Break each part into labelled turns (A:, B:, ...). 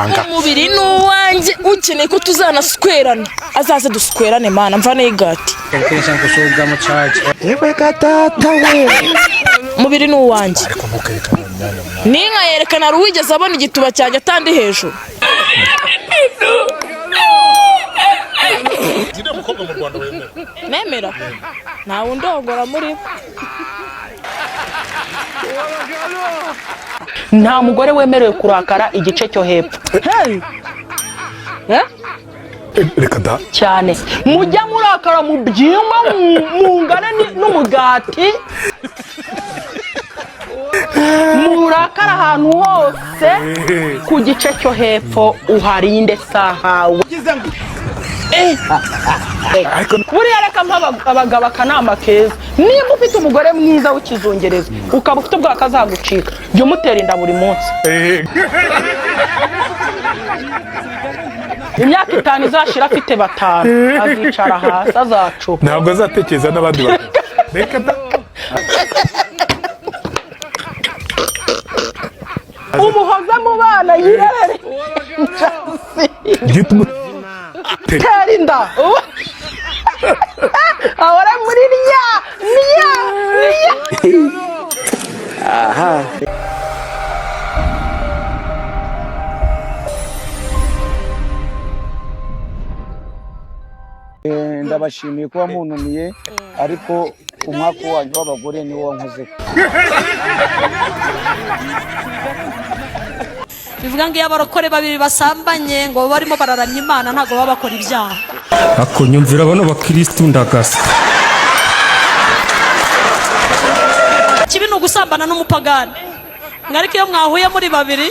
A: umubiri n'uwanjye ukeneye ko tuzanaswerana azaze duswerane mana mvane igati
B: Kenshi nkusuga mu charge
C: yewe gatata we
A: umubiri n'uwanjye
C: ariko ntukerekana imyanya
A: ninka yerekana ruwigeze abona igituba cyanjye atandi hejuru
C: Gina mukobwa mu Rwanda wemera
A: nemera nta wundi wagora muri
D: nta mugore wemerewe kurakara igice cyo hepfo
C: reka da
D: cyane mujya murakara mu byimba mungane n'umugati murakara ahantu hose ku gice cyo hepfo uharinde sahawe buriya reka abagabo akanama keza niba ufite umugore mwiza w'ikizungereza ukaba ufite ubwaka azagucika jya umutera inda buri munsi imyaka 5 izashira afite 5 azicara hasi azacupa
C: ntabwo azatekereza n'abandi bantu reka da
D: umuhoza mu bana yirere
C: gituma
D: tera inda ahora muri niya
E: aha ndabashimiye kuba muntumiye ariko umwaka wanyu w'abagore niwo wankoze
F: bivuga ngo iyo abarokore babiri basambanye ngo barimo bararamya Imana ntago baba bakora ibyaha
G: akonyumvira bano bakristo ndagasa
F: kibi ni ugusambana n'umupagani ngariko iyo mwahuye muri babiri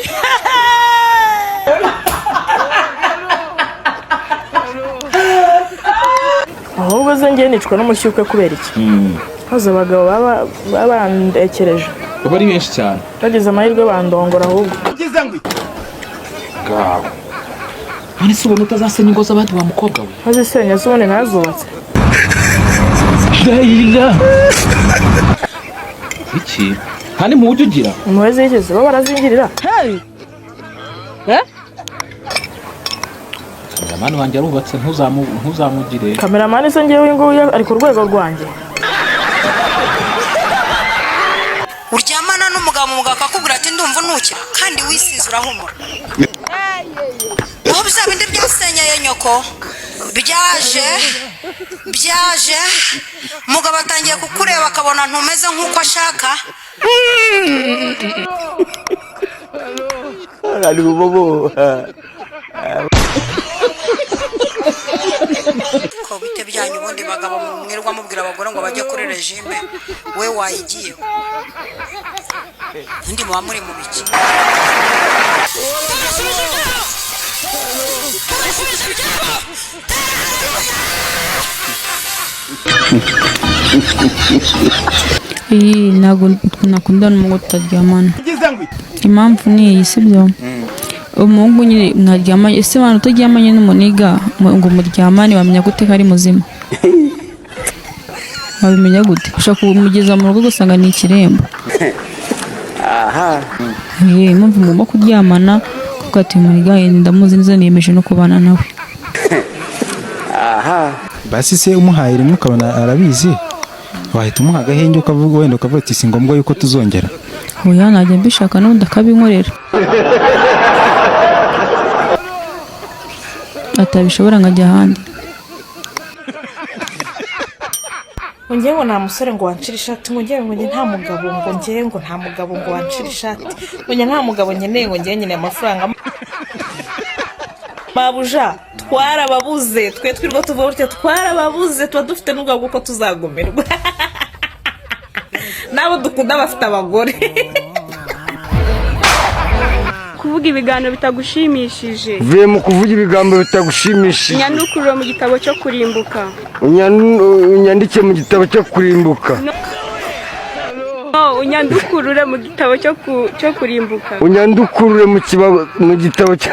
A: ahubwo ze ngiye nicwa n'umushyukwe kubera iki maze abagabo babandekereje
B: bari benshi cyane
A: bageze amahirwe bandongora ahubwo
B: gaho none se ubona utazasenya ingo z'abandi wa mukobwa we
A: maze senya zone nazubatse
B: iki kandi mu buryo ugira
A: umuweze yigeze bo barazingirira
B: kameramani wanjye arubatse ntuzamugire
A: kameramani se ngewe nguyu ari ku rwego rwanjye
H: uryamana n'umugabo akakubwira ati ndumva nukira kandi wisize urahumura aho bizaba indi byasenyeye nyoko byaje umugabo atangiye kukureba akabona ntumeze nk'uko ashaka
E: ari bobo
H: ko bite byanyu ubundi bagabo mwirwa mubwira abagore ngo bajye kuri regime we wayigiyeho undi muba muri mu biki
I: ntabwo nakundana n'umugore utaryamana impamvu ni iyi sibyo umuhungu nyine mwaryamanye ese abantu utaryamanye n'umuniga ngo muryamane wamenya gute ko ari muzima wabimenya gute ushaka kumugeza mu rugo gusanga ni ikirembo
E: aha
I: impamvu mugomba kuryamana kuko ati umuniga ndamuzi neza niyemeje no kubana nawe
E: aha
G: basi se umuhaye rimwe ukabona arabizi wahita umuha agahenge ukavuga wenda ukavuga ati si ngombwa yuko tuzongera
I: oya najya mbishaka n'ubundi akabinkorera atabishobora nkajya ahandi
A: ngewe ngo nta musore ngo wancira ishati ngo ngewe ngo nta mugabo ngo ngewe ngo nta mugabo ngo wancira ishati ngo nta mugabo nkeneye ngo ngewe nkeneye amafaranga babuja twarababuze twe twirwa tuvuga gutya twarababuze tuba dufite n'ubwabo uko tuzagumirwa nabo dukunda bafite abagore
J: kuvuga ibiganiro bitagushimishije
E: vuye mu kuvuga ibigambo bitagushimishije
J: nyandukurure mu gitabo cyo kurimbuka
E: unyandike mu gitabo cyo kurimbuka
J: unyandukurure mu gitabo cyo kurimbuka
E: unyandukurure mu gitabo cyo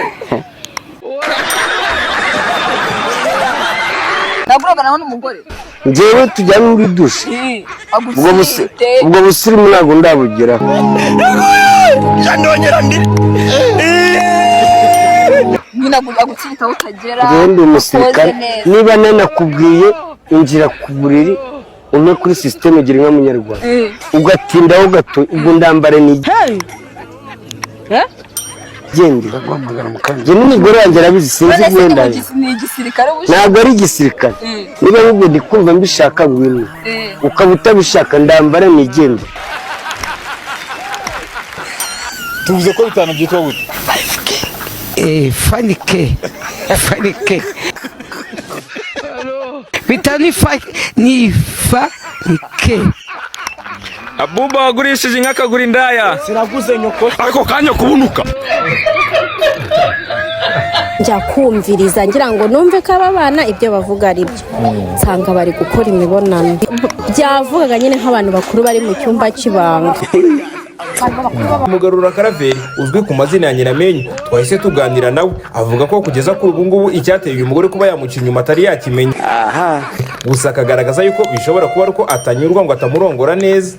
D: naguragana n'umugore
E: njyewe tujyana muri dushe ubwo busirimu ntabwo ndabugeraho
C: ndongera ndi
K: ubundi agutsiritaho utagera
L: ndi umusirikare niba nanakubwiye injira ku buriri umwe kuri systeme gira inka munyarwanda ugatindaho gato ubwo ndambare ni gende bagwamagara mukanje n'umugore wanjye arabizi sinzi gwenda
K: ni igisirikare
L: ntabwo ari igisirikare niba nubwo ndikumva mbishaka ngwino ukaba utabishaka ndambare ni gende
C: tuvuze ko bitanu byitwa gute
L: fanike bitanu ni fanike
B: Abuba wagurishije inka akagura indaya.
C: Sinaguze nyoko.
B: Ako kanya kubunuka.
M: Njya kumviriza ngira ngo numve ko aba bana ibyo bavuga ari byo. Nsanga bari gukora imibonano. Byavugaga nyine nk'abantu bakuru bari mu cyumba cy'ibanga.
B: Mugarura Karaveri uzwi ku mazina ya Nyiramenyo twahise tuganira nawe avuga ko kugeza kuri ubu ngubu icyateye uyu mugore kuba yamuca inyuma atari yakimenya. Gusa akagaragaza yuko bishobora kuba ariko atanyurwa ngo atamurongora neza.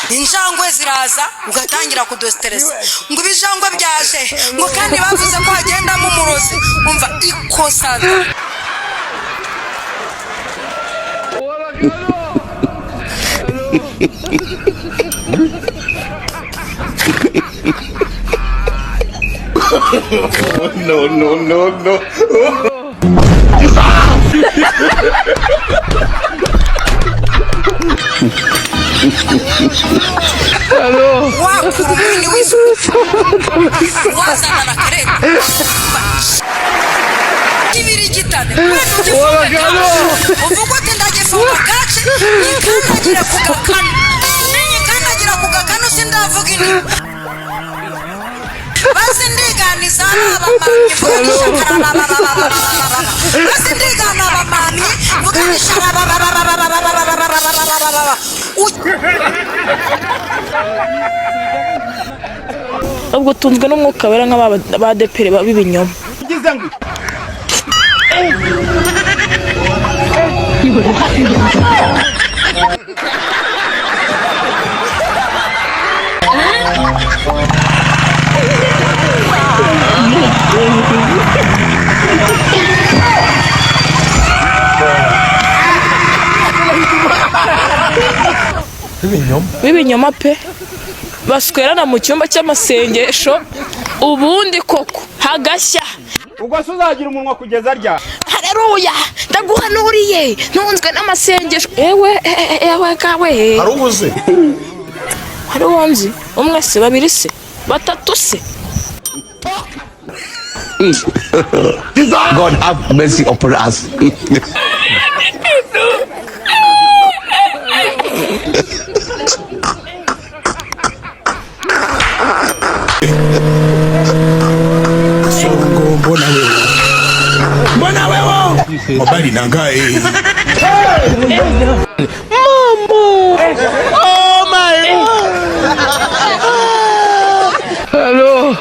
H: injangwe ziraza ugatangira kudosteresa ngo ibijangwe byaje ngo kandi bavuze ko hagendamo umurozi umva ikosa
C: no
H: Hello. Wakumini wisu. Wazana na kareta. Kibiri kitane. Uvuga ndagifunga gace. Nikandagira kugakana. Nikandagira kugakana sindavuga ini. Basi ndiganiza abamamye vuganisha basi ndigana abamamye vuganisha
D: ubwo tunzwe n'umwuka wera nk'abadepere b'ibinyoma b'ibinyoma pe baswerana mu cyumba cy'amasengesho ubundi koko hagashya
E: ubwo se uzagira umunwa kugeza rya
D: haleluya ndaguhanuriye ntunzwe n'amasengesho ewe kawe
C: hari ubuze
D: hari uwonzi umwe se babiri se batatu se
C: God have mercy upon us. Mbona wewe mobali nangae
D: Mama oh my hello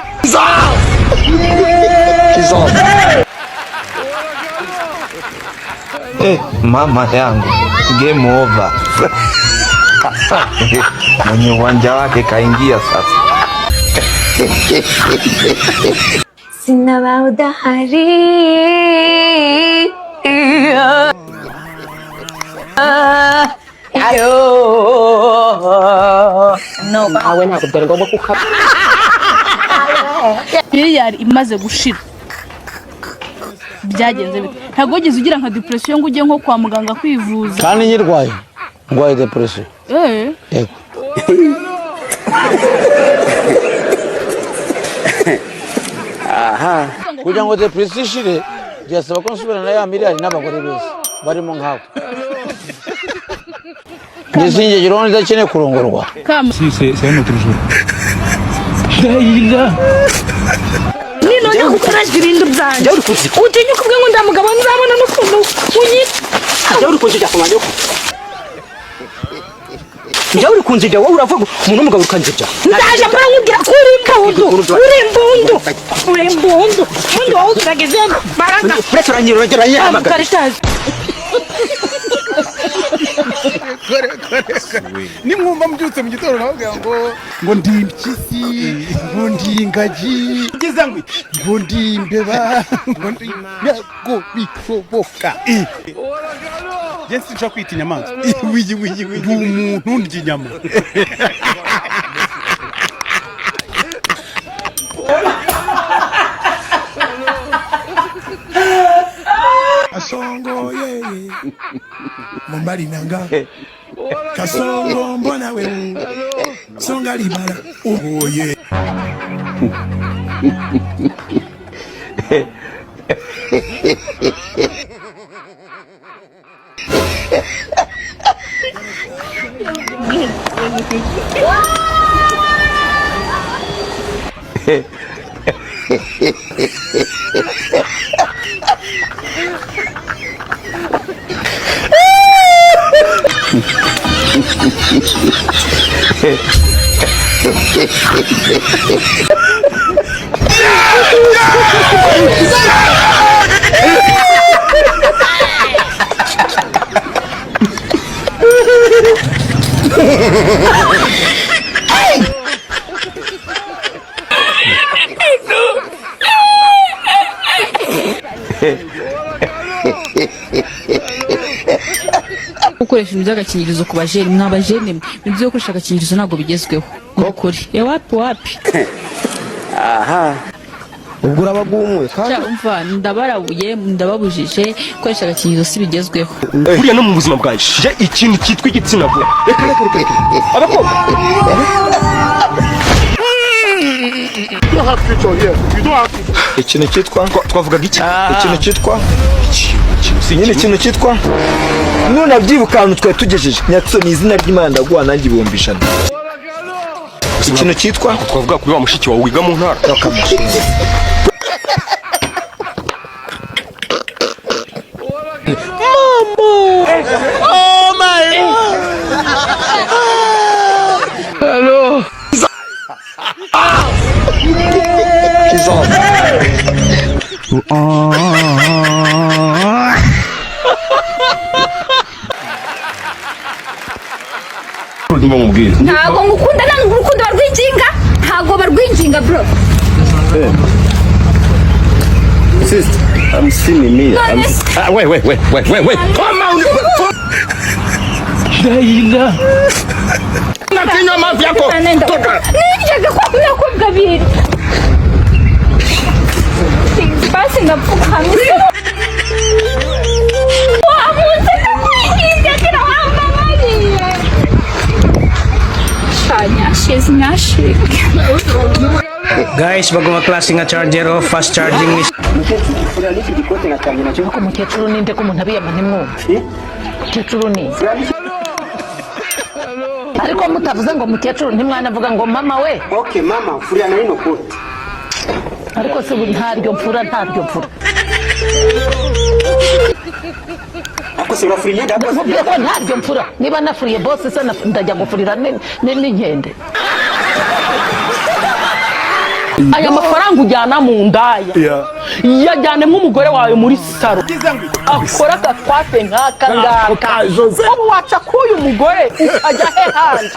N: mama yangu game over. Mwenye uwanja wake kaingia sasa.
O: Sina baudahari
D: ayo no bawe ntabwo byari ngombwa kuka yari imaze gushira byagenze bite ntabwo wigeze ugira nka depression ngo ujye nko kwa muganga kwivuza
E: kandi nyirwaye ngwaye depression yego aha kugira ngo depression ishire byasaba ko nsubirana ya miliyari n'abagore beza barimo nkawe ngisinge gironde ndakeneye kurongorwa
G: si c'est un autre jour
D: nino njya gukora ibintu byanjye utinya kubwe ngo ndamugabo nzabona n'ukuntu unyita
L: ajya uri kujya kumanya njya uri kunzijya wowe uravuga umuntu w'umugabo ukanzijya
D: ndaje mbona nkubwira ko uri imbundu wowe utageze baraga
L: uretse uranyira yamagana
P: nimwumva mbyutse mu gitondo navuga ngo ndi impyisi ngo ndi ingagi ngeze ngo ndi imbeba ngo ndi ntabwo bishoboka njye sinshobora kwita inyamaswa ndi umuntu ndya inyama Kasongo yeye Mombali nanga Kasongo mbona wewe Songa libala oh yeah
I: gukoresha ibintu by'agakingirizo ku bajene mwabajene ibyo gukoresha agakingirizo ntabwo bigezweho n'ukuri wapi
L: aha ubwo urabagumwe
I: umva ndabarabuye ndababujije gukoresha agakingirizo si bigezweho
L: buriya no mu buzima bwanje ikintu cyitwa igitsina gore reka abakobwa ikintu cyitwa twavugaga iki ikintu cyitwa nyine ikintu cyitwa none byibuka ahantu twari tugejeje nyatso ni izina ry'Imana ndaguha nanjye ibumbishana ikintu cyitwa twavuga kuri wa mushiki wawe wiga mu ntara akamushinga
C: Oh my
L: hello
K: ntabwo ngukunda nanga urukundo barwinjinga ntabwo barwinjinga bro
L: sister I'm seeing me wait come on Daila nakinywa mafi yako toka
K: nijyaga kwa nakobwa biri basi ngapfukamye wamunze namwiginde kira wamba mariye
Q: Guys, bagong klase nga charger o fast charging is
D: ko mukecuru ninde ko umuntu abiyama ntimwumve mukecuru ni ariko mutavuze ngo mukecuru ntimwanavuga ngo mama we
L: okay mama furiya na ino kote
D: ariko se ntaryo mfura
L: ako se urafuriye
D: mubwiye ko ntaryo mfura niba nafuriye bose se ndajya gufurira n'inkende aya mafaranga ujyana mu ndaya yajyane nk'umugore wawe muri saro akora agatwate nk'aka ngaka ubu waca k'uyu mugore ukajya he hanze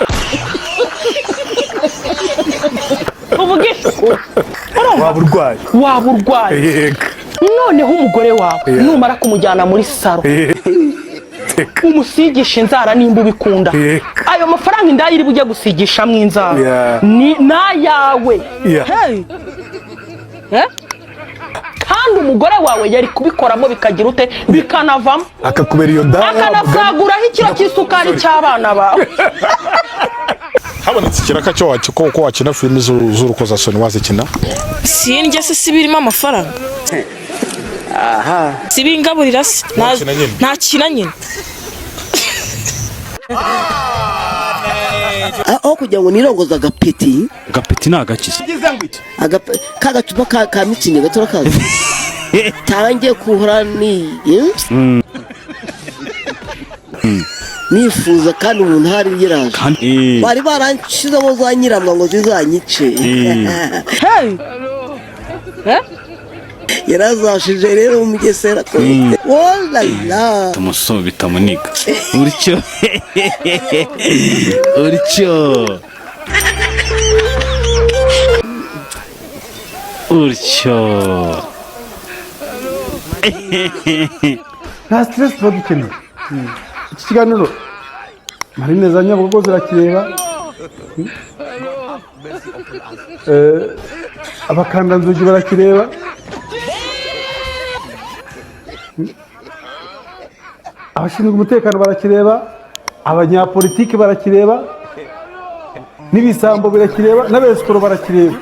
D: uvugisha waba urwaye noneho umugore wawe numara kumujyana muri saro umusigisha inzara nimba ubikunda ayo mafaranga indaya iri bujye gusigishamo inzara ni nayawe kandi umugore wawe yari kubikoramo bikagira ute bikanavamo
P: akakubera iyo ndaya
D: akanasaguraho ikiro cy'isukari cy'abana bawe
P: habonetse ikiraka cyo ko wakina filimi z'urukozasoni wazikina
A: sindya se si birimo amafaranga
L: aha
A: sibingaburira se nta kina nyine
R: aho kugira ngo nirongoza agapeti
G: ni agakiza
R: kagacupa ka mitsingi gato rakaza tangiye kuhora ni nifuza kandi umuntu hari yiraje bari baranshyizemo za nyiramwa ngo zizanyice yarazashije rero mu Mugesera walala
S: tumusobita muniga uricyo
P: nta stress tuba dukeneye iki kiganiro Marine za Nyabugogo zirakireba abakandanzugi barakireba abashinzwe umutekano barakireba abanyapolitiki barakireba n'ibisambo birakireba n'abesikoro barakireba